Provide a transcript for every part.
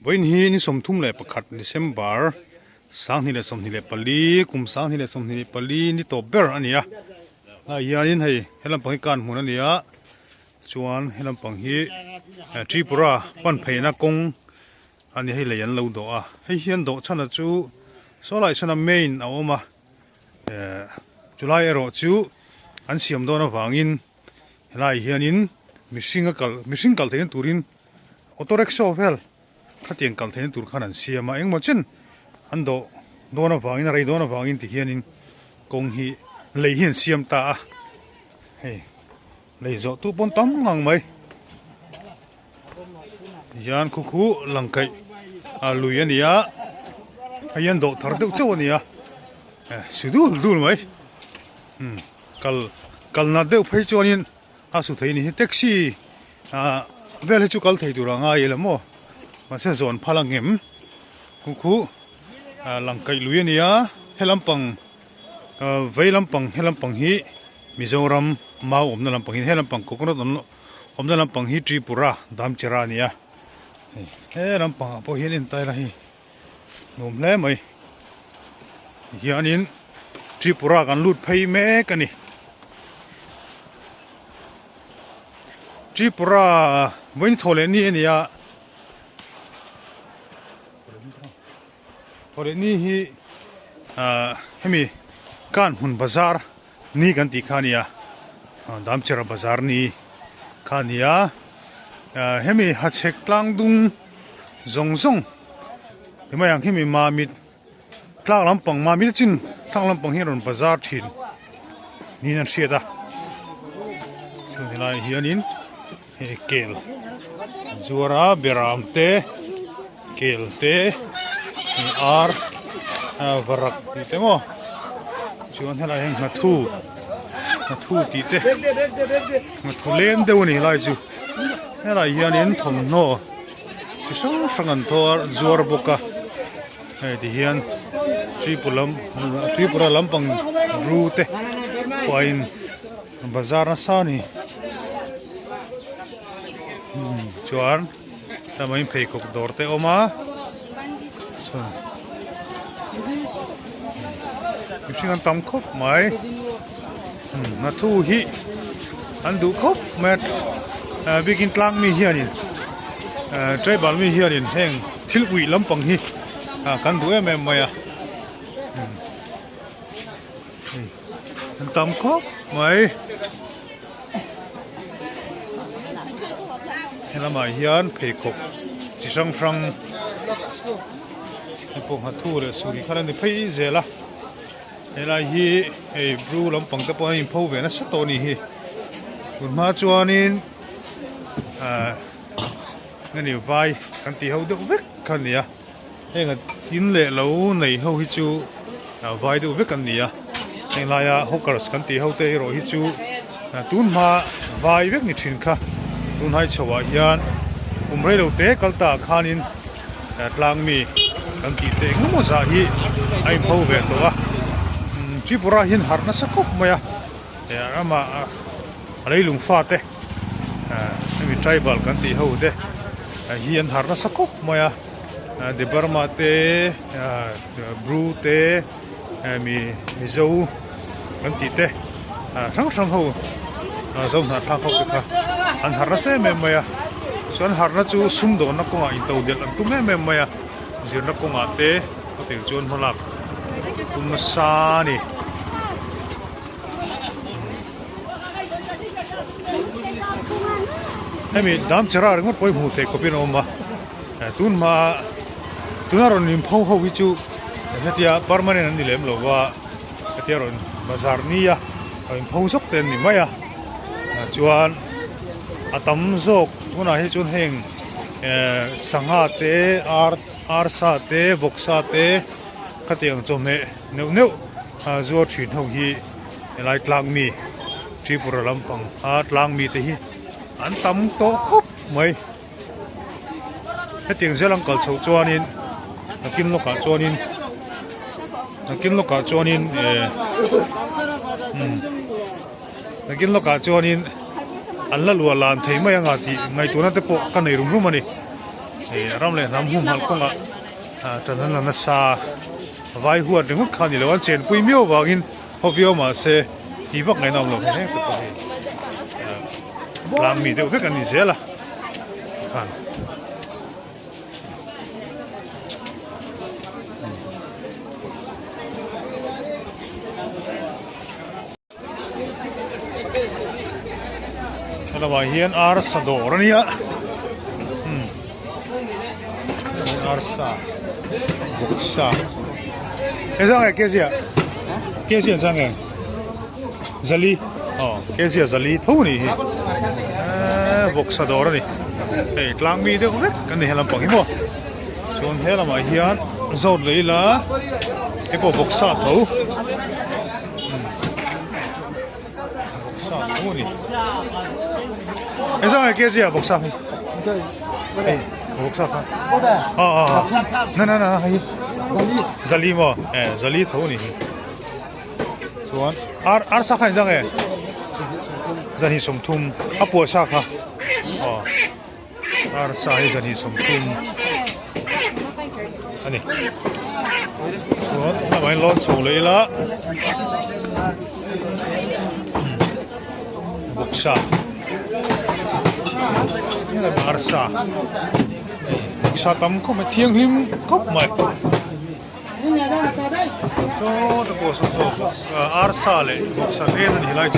Boin hi ni som thum le pakhat December sang ni le som ni le pali kum sang ni le som ni pali ni to ber ania a yanin hei helam pang kan mun ania chuan helam pang hi Tripura pan pheina kong ani hei le yan lo do a hei hian do chana chu so lai chana main a oma July ero chu an siam do na wangin helai hianin mishing kal thein turin auto rickshaw vel khatiang kal thein tur khan an siama engmo chen an do na wangin rei do na wangin ti hianin kong hi lei hian siam ta a hei lei zo tu pon tam ngang mai yan khu langkai a luiania ayan do thar deuh chawania dul mai kal na deuh phei chuanin a su theini hi taxi vel chu kal thei turanga yelamo ma se zon phalangem khu langkai luiania helampang veilampang helampang hi Mizoram mau omna lampang hi helampang coconut omna lampang hi Tripura Damcherra nia helampang po hianin tai la hi nom le mai hianin Tripura kan lut phei me kani Tripura voin thole ni ania thole ni hi hemi kan hun bazar ni kan ti khania Damcherra bazar ni khania hemi hachek tlang dung zong himayang hemi mamit tlang lampang mamit chin tlang lampang hiron bazar thin ni nan sieda so hilai hianin kel zuara beram te kel te ar varak ti te mo chuan helai heng na thu ti te na thu len de ni lai chu helai hianin thom no sang an thor zuar boka hei ti hian Tripura lampang ru te pain bazar na sa ni chuan tamai phei kok dor te oma so Mishing an tam khop mai na thu hi an du khop met bikin tlang mi hianin tribal mi hianin heng thil ui lampang hi kan du em mai an tam khop mai helama hian phei khop chi sang pong ha thu le suri khalan ni phei zela helai hi blue lampang te pawh in pho ve na sa to ni hi kun ma chuanin ngani vai kan ti ho de vek khan nia henga tin le lo nei ho hi chu vai de vek kan nia heng la ya hokers kan ti ho te ro hi chu tun ma vai vek ni thin kha tun hai chawa hian umrei lo te kalta khanin tlang mi kan ti te ngmo za hi ai pho ve to wa Tripura hin harna sakop maya ama leilung fa te mi tribal kan ti ho de hian harna sakop maya de Burma te bru te mi zo kan ti te sang ho zo na thla ho te kha an harna se me maya chuan harna chu sum do na ko a in to del an tu me maya zir na ko nga te te chuan holak Masani hemi Damcherra ringot poi mu te kopin oma tunaron nim pho ho wichu hetia permanent an dilem lo wa hetia ron bazar nia in pho sok ten ni maya chuan atam zok tuna hi chun heng sanga te ar sa te boksa te khatiang chome neu zuar thin ho hi lai tlang mi Tripura lampang tlang mi te hi an tam to khop mai khatiang zelang kal chho chuanin nakin loka chuanin an la lua lan thei mai anga ti ngai tuna te po kan nei rum ani ram le nam humhalh konga tan han na sa vai huat ding khani lo chen pui mio wangin hobio ma se hi bak ngai nam lo he ko lang mi de vek ani zela khan ala wa hian ar sador ania arsa boksa ezang ke sia sang zali ke sia zali thoni hi boksa dor ni tlangmite de vek kan ni helam pang hi mo chon helam a hian zot leila epo boksa tho boksa thoni ezang ke sia boksa hi boksa kha na hi zali mo zali tho ni chuan ar sa khan jang zani somthum apo sa kha ar sa hi zani somthum ani chuan na mai lon chho leila boksa ni la ar sa sa tam ko ma thiang hlim kop mai so the boss so arsa le boksa ren ni lai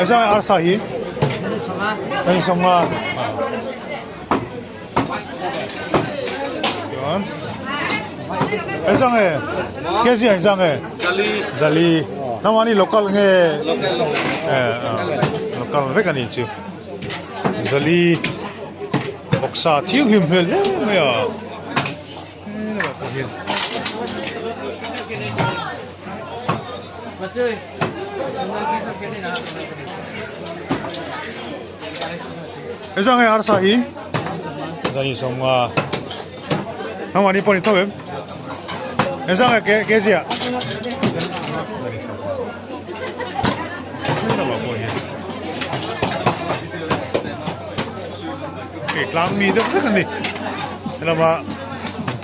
esa arsa hi ani songa yon esa nge kesi esa nge zali namani local nge local vek ani chu zali boksa thiang hlim hel me ya esa nge arsa hi zani songa namani poni tawem esa nge kesi ya lang mi de vek ani lama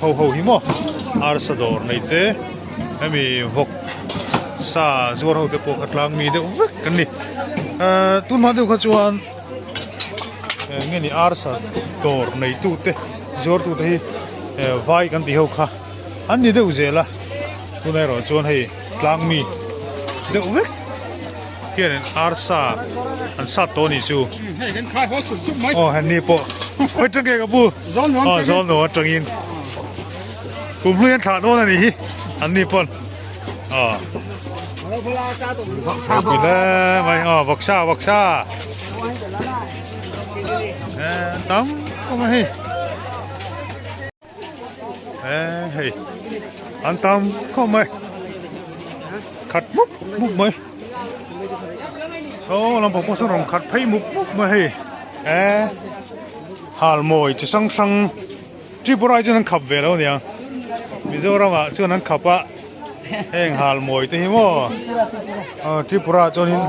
phau ho hi mo ar sador nei te ami vok sa zor ho te po khatlang mi de vek ani tun ma de kha chuan nge ni ar sa dor nei tu te zor tu te hi vai kan ti ho kha an ni de uzela tu nei ro chuan hei lang mi de vek kian ar sa an sa to ni chu han ni po oi trăng cái bu zon no trăng in cùng luôn thả nó này đi anh đi pon quỳ lên mày bọc sa tắm không hay hey anh tắm không mày khát múc mày số làm bọc số rồng khát thấy múc mày harh mồi chỉ sang Tripura cho nên khập về đâu nhỉ? Bây giờ ra mà cho nên khập á, heng harh mồi thế mà, Tripura cho nên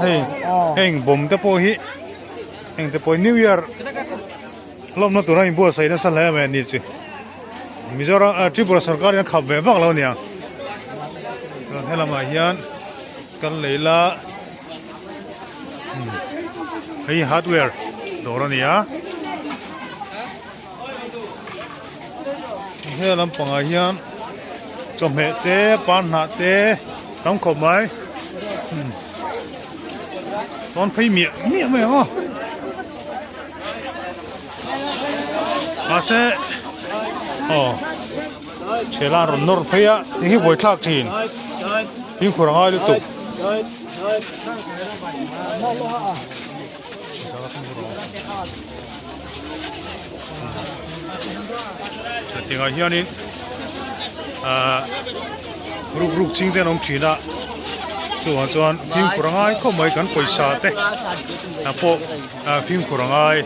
heng bom thế po hi, heng thế po New Year, lúc nó tụi nó mua xây nó sẵn lại mà đi chứ, bây giờ ra Tripura सरकार nó khập về vác đâu nhỉ? Thế là mà hiện cái lấy là hay hardware đồ đó nhỉ? Thế làm bằng ai hiền, chôm hệ té, pan hạ té, đóng khẩu máy, con phải miệng mày hả? sẽ, chế là rồi nổi phải á, thì khi buổi thác thì, nhưng khổ ai được tục. Tiếng Anh hiền rục chính tên ông chỉ đã chuan phim của ai không mấy cán पैसा thế po phim của ai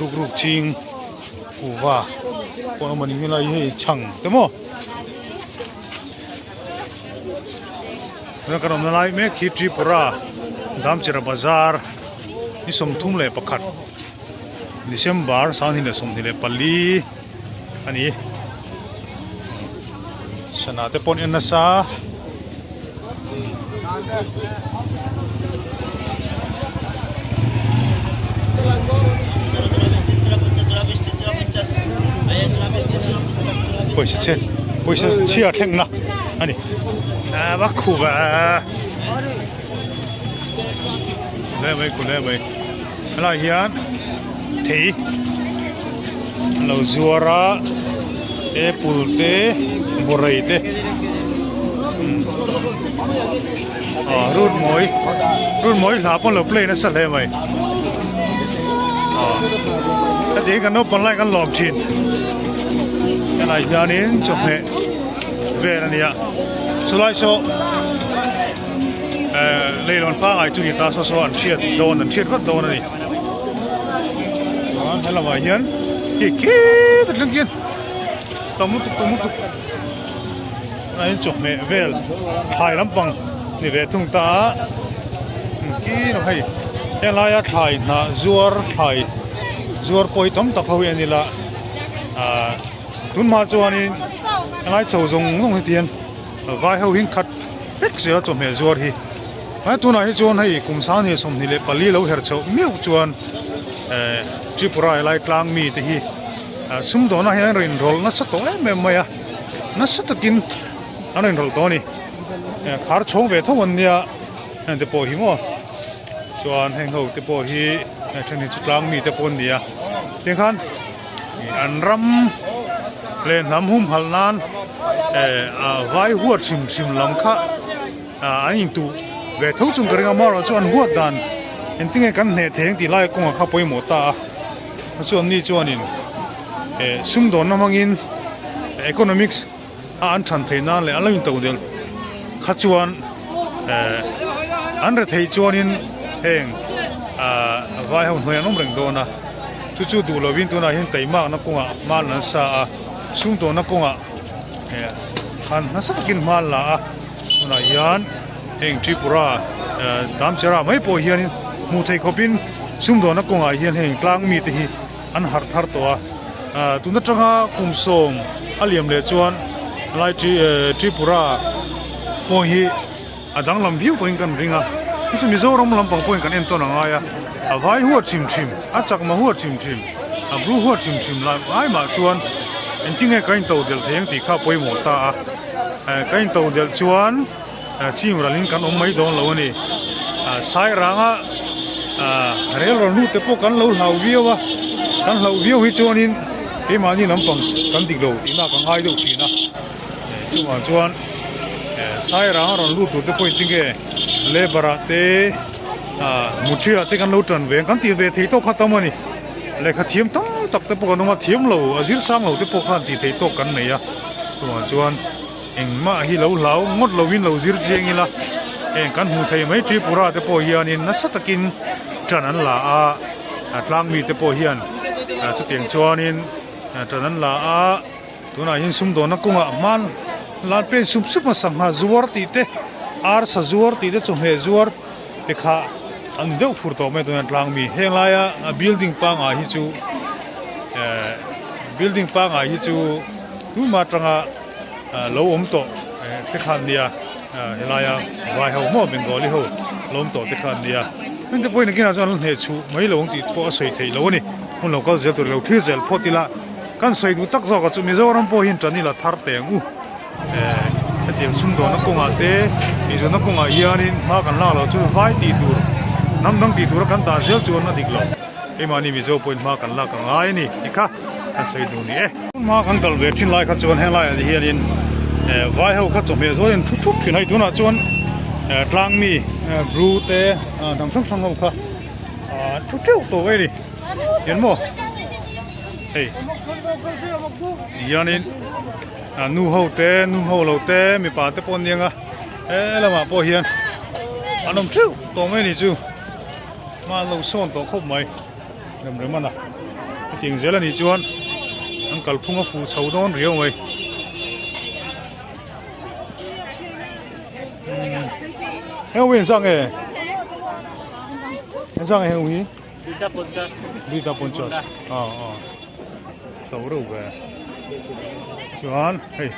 rục chính của con mình như là gì chẳng thế mà nó cái đồng này mấy khi Tripura Damcherra bazar ni som thum le pakhat December sang hin le som ni le pali ani sana te pon en sa Pois chia theng na ani ba khu ba le mai la hian thei lo zuara e pulte borai te rut moi la pon lo play na sa le mai ta de kan no pon lai kan lom chin la hianin chok he ve na nia so lai so leilon pa ai tu ni ta so an chiat don an chiat wat don ani hello mai hian ki bet lung kin tomu ai chok me vel thai lampang ni ve thung ta ki no hai ya la ya thai na zuar poi tom ta khau ani la tun ma chuanin ngai chho zong long hi tian vai ho hin khat pek zela chom he zuar hi ai tuna hi chuan hei kum sa ni som ni le pali lo her chho meu chuan Tripura lai tlangmite te hi sum do na hian rin rol na sa to me maya na sa takin an rin rol to ni khar chong ve tho wan nia te po hi mo chuan heng ho te po hi thani tlangmite te pon nia te khan an ram le nam humhalh nan vai huat sim lam kha anh tu về thấu chung cái ngam mà chuan huat dan en tinge kan ne theng ti lai kong kha poi mo ta chuan ni chuanin sum don namangin economics an than theina le alain to del kha chuan an re thei chuanin heng vai ho hoi anom reng do na chu du lovin tu na hin teima na konga mal na sa sum do na konga han na sakin mal la na yan heng Tripura Damcherra mai po hian mu thei khopin sum do na konga hian heng tlangmite hi an har thar to tuna tanga kum som aliam le chuan lai Tripura po hi adang lam view point kan ringa chu Mizoram lampang point kan en to na nga ya vai huat chim a chak ma huat chim a bru huat chim la ai ma chuan en tinge kain to del theng ti kha poi mo ta kain to del chuan chim ralin kan mai don lo ni sai ranga rel ron lu te po kan lo hlau viu hi chuanin ke ma ni lampang kan dik lo ina kan ai do thina chuan sai ranga ron lu tu te po tinge le bara te muthia te kan lo tran ve kan ti ve thei to khatamani le kha thiam tam tak te po kan ma thiam lo azir sang lo te po khan ti thei to kan nei ya chuan engma hi lo hlau ngot lo win lo zir chengila eng kan hu thei mai Tripura te po hianin na satakin tranan la a tlangmi te po hian chu tiang chuanin tranan la a tuna hin sum do na kunga man lan pen sum ma sang ha zuar ti te ar sa zuar ti te chom he zuar te kha an deuh fur to me tuna tlangmi helaya building panga hi chu nu ma tanga lo om to te khan dia helaya vai ho mo bengali ho lom to te khan dia men te point kina chuan he chu mai lo ti po sei thei lo ni hun local zel tur lo thi zel photila kan sei du tak zo ka chu Mizoram po hin tani la thar teng u te tiam sum do na konga te mi zo na konga hianin ma kan la lo chu vai ti tur nam dang ti tur kan ta zel chuan na dik lo e mani Mizo point ma kan la ka ngai ni ikha kan sei du ni ma kan dal ve thin lai kha chuan he lai hianin vai ho kha chome zo den thuk thin hai tuna chuan tlangmi bru te dam sang ho kha thuk to ve ni yen mo hey yanin nu ho lo te mi pa te pon nianga la ma po hian anom thu to me ni chu ma lo son to khop mai ram ram na ting zela ni chuan ang kalphunga fu chho don riau mai Hewi sang eh. Sang hewi. Lita ponchos. Tàu rượu về. Chuan, hey.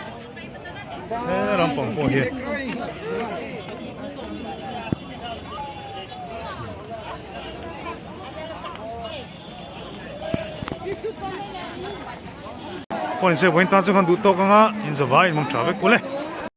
Thế làm bỏng bỏng hiền. Còn sẽ quay ta cho con đủ to con á, in giờ vai mong trả về cô lên.